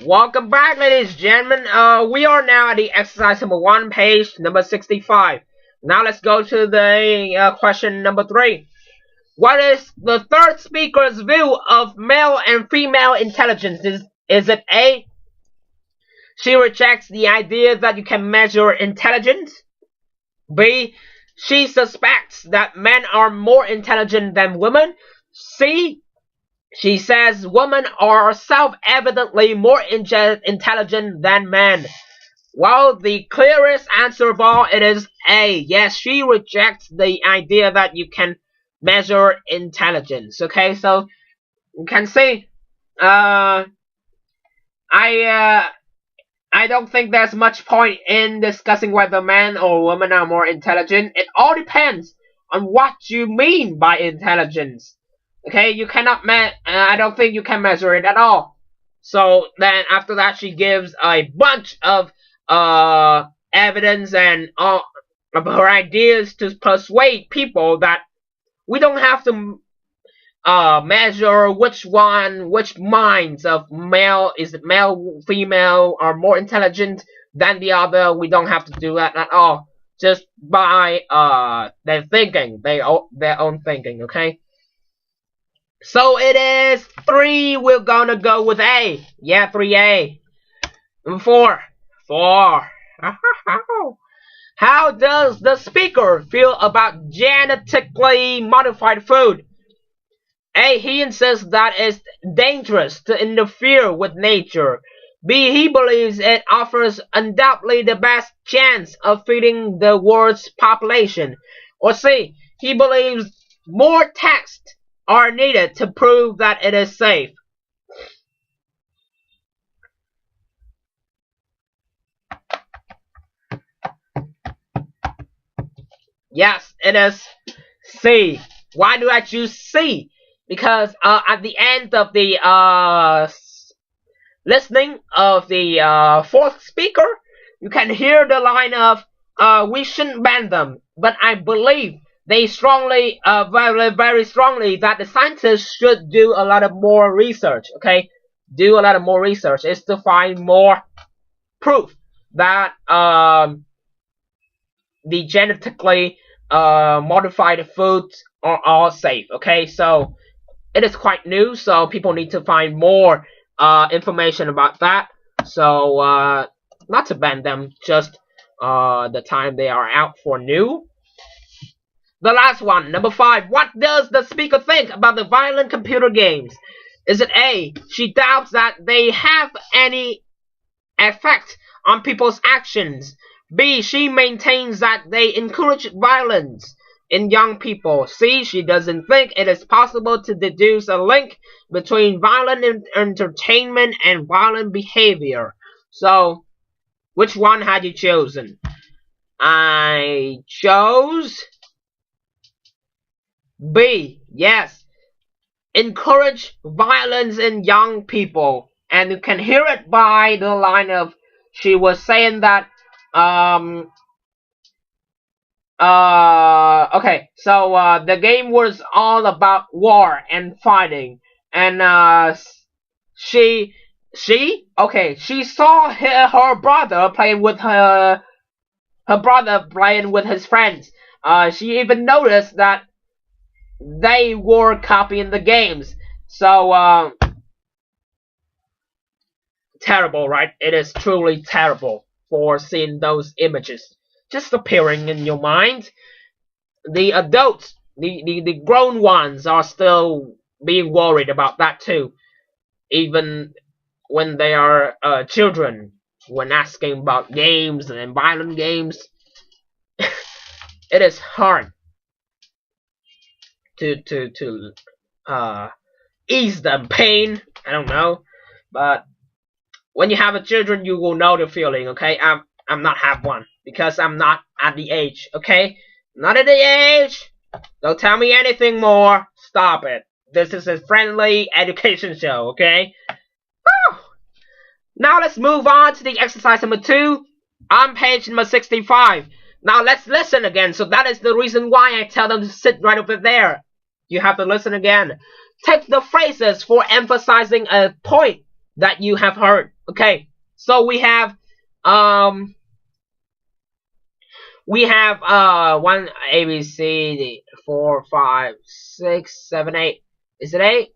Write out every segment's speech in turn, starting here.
Welcome back, ladies and gentlemen. We are now at the exercise number 1, page number 65. Now let's go to the question number 3. What is the third speaker's view of male and female intelligence? Is it A, she rejects the idea that you can measure intelligence? B, she suspects that men are more intelligent than women? C, she says women are self-evidently more intelligent than men. Well, the clearest answer of all, it is A. Yes, she rejects the idea that you can measure intelligence. Okay, so you can see, I don't think there's much point in discussing whether men or women are more intelligent. It all depends on what you mean by intelligence. Okay, you cannot I don't think you can measure it at all. So then after that, she gives a bunch of evidence and of her ideas to persuade people that we don't have to measure which minds of male, female are more intelligent than the other. We don't have to do that at all. Just by their thinking, their own thinking. Okay. So it is 3. We're gonna go with A. Yeah, 3A. Number 4. How does the speaker feel about genetically modified food? A, he insists that it's dangerous to interfere with nature. B, he believes it offers undoubtedly the best chance of feeding the world's population. Or C, he believes more tests are needed to prove that it is safe. Yes, it is C. Why do I choose C? Because at the end of the listening of the fourth speaker, you can hear the line of we shouldn't ban them, but I believe they strongly, very strongly, that the scientists should do a lot of more research. Okay, do a lot of more research is to find more proof that the genetically modified foods are all safe. Okay, so it is quite new, so people need to find more information about that. So not to ban them, just the time they are out for new. The last one, number 5. What does the speaker think about the violent computer games? Is it A, she doubts that they have any effect on people's actions? B, she maintains that they encourage violence in young people. C, she doesn't think it is possible to deduce a link between violent entertainment and violent behavior. So, which one had you chosen? I chose B. Yes, encourage violence in young people. And you can hear it by the line of, she was saying that okay, so the game was all about war and fighting, and she saw her brother playing with his friends. She even noticed that they were copying the games. So terrible, right? It is truly terrible for seeing those images just appearing in your mind. The adults, the grown ones, are still being worried about that too, even when they are children. When asking about games and violent games, it is hard to ease the pain. I don't know, but when you have a children, you will know the feeling. Okay, I'm not have one because I'm not at the age. Okay, not at the age. Don't tell me anything more. Stop it. This is a friendly education show. Okay. Whew. Now let's move on to the exercise number 2 on page number 65. Now let's listen again. So that is the reason why I tell them to sit right over there. You have to listen again. Take the phrases for emphasizing a point that you have heard. Okay, so we have 1 A B C D 4 5 6 7 8. Is it 8?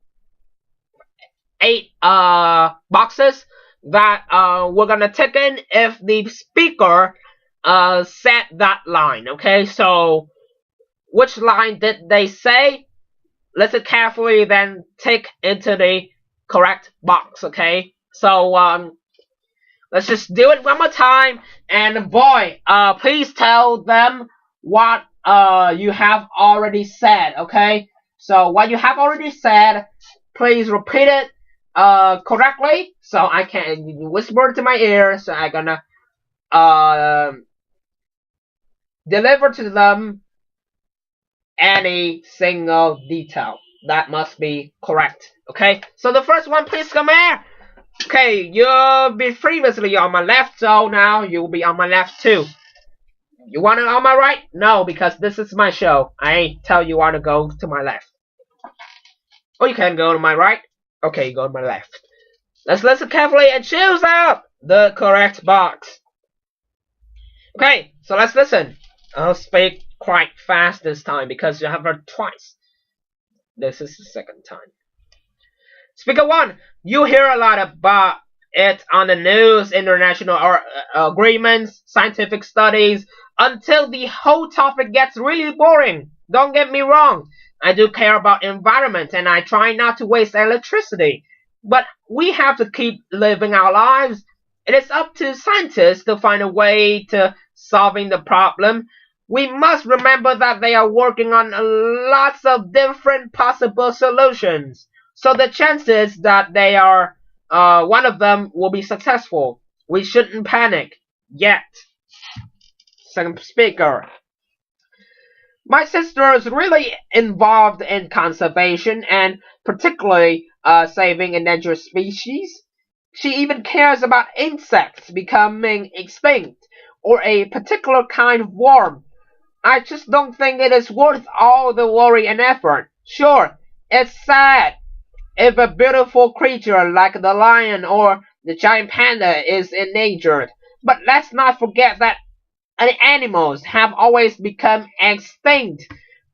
8 boxes that we're gonna tick in if the speaker said that line. Okay, so which line did they say? Listen carefully, then tick into the correct box. Okay, so let's just do it one more time. And boy, please tell them what you have already said. Okay, so what you have already said, please repeat it correctly, so I can whisper to my ear, so I'm gonna deliver to them any single detail that must be correct. Okay, so the first one, please come here. Okay, you've been previously on my left, so now you'll be on my left too. You want it on my right? No, because this is my show. I tell you want to go to my left. Or you can go to my right. Okay, go to my left. Let's listen carefully and choose out the correct box. Okay, so let's listen. I'll speak quite fast this time because you have heard twice. This is the second time. Speaker 1, you hear a lot about it on the news, international agreements, scientific studies, until the whole topic gets really boring. Don't get me wrong. I do care about environment and I try not to waste electricity. But we have to keep living our lives. It is up to scientists to find a way to solving the problem. We must remember that they are working on lots of different possible solutions. So the chances that they are one of them will be successful. We shouldn't panic yet. Second speaker. My sister is really involved in conservation and particularly saving endangered species. She even cares about insects becoming extinct or a particular kind of worm. I just don't think it is worth all the worry and effort. Sure, it's sad if a beautiful creature like the lion or the giant panda is endangered, but let's not forget that animals have always become extinct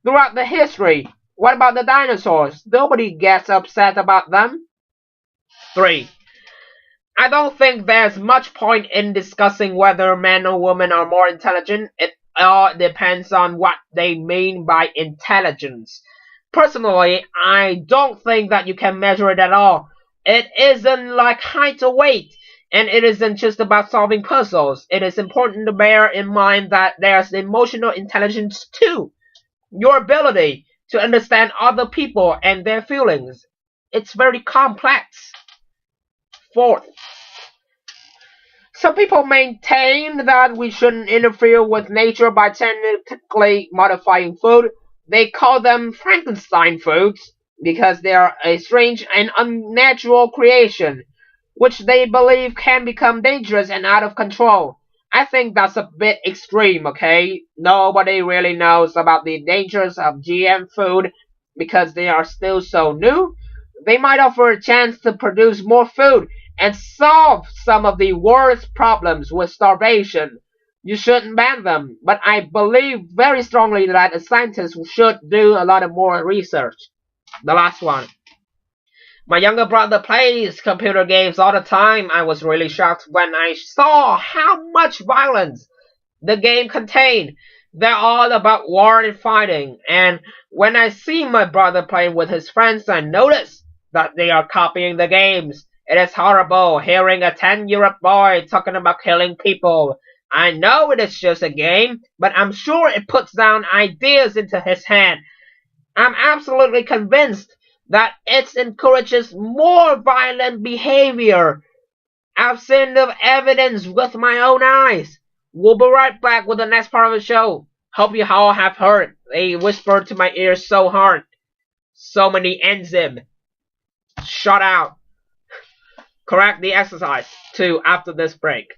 throughout the history. What about the dinosaurs? Nobody gets upset about them. 3. I don't think there's much point in discussing whether men or women are more intelligent. It all depends on what they mean by intelligence. Personally, I don't think that you can measure it at all. It isn't like height or weight. And it isn't just about solving puzzles. It is important to bear in mind that there's emotional intelligence too. Your ability to understand other people and their feelings. It's very complex. 4. Some people maintain that we shouldn't interfere with nature by genetically modifying food. They call them Frankenstein foods because they are a strange and unnatural creation, which they believe can become dangerous and out of control. I think that's a bit extreme, okay? Nobody really knows about the dangers of GM food because they are still so new. They might offer a chance to produce more food and solve some of the world's problems with starvation. You shouldn't ban them, but I believe very strongly that a scientist should do a lot of more research. The last one. My younger brother plays computer games all the time. I was really shocked when I saw how much violence the game contained. They're all about war and fighting. And when I see my brother playing with his friends, I notice that they are copying the games. It is horrible hearing a 10-year-old boy talking about killing people. I know it is just a game, but I'm sure it puts down ideas into his head. I'm absolutely convinced that it encourages more violent behavior. I've seen the evidence with my own eyes. We'll be right back with the next part of the show. Hope you all have heard. They whispered to my ears so hard. So many enzymes. Shut out. Correct the exercise too after this break.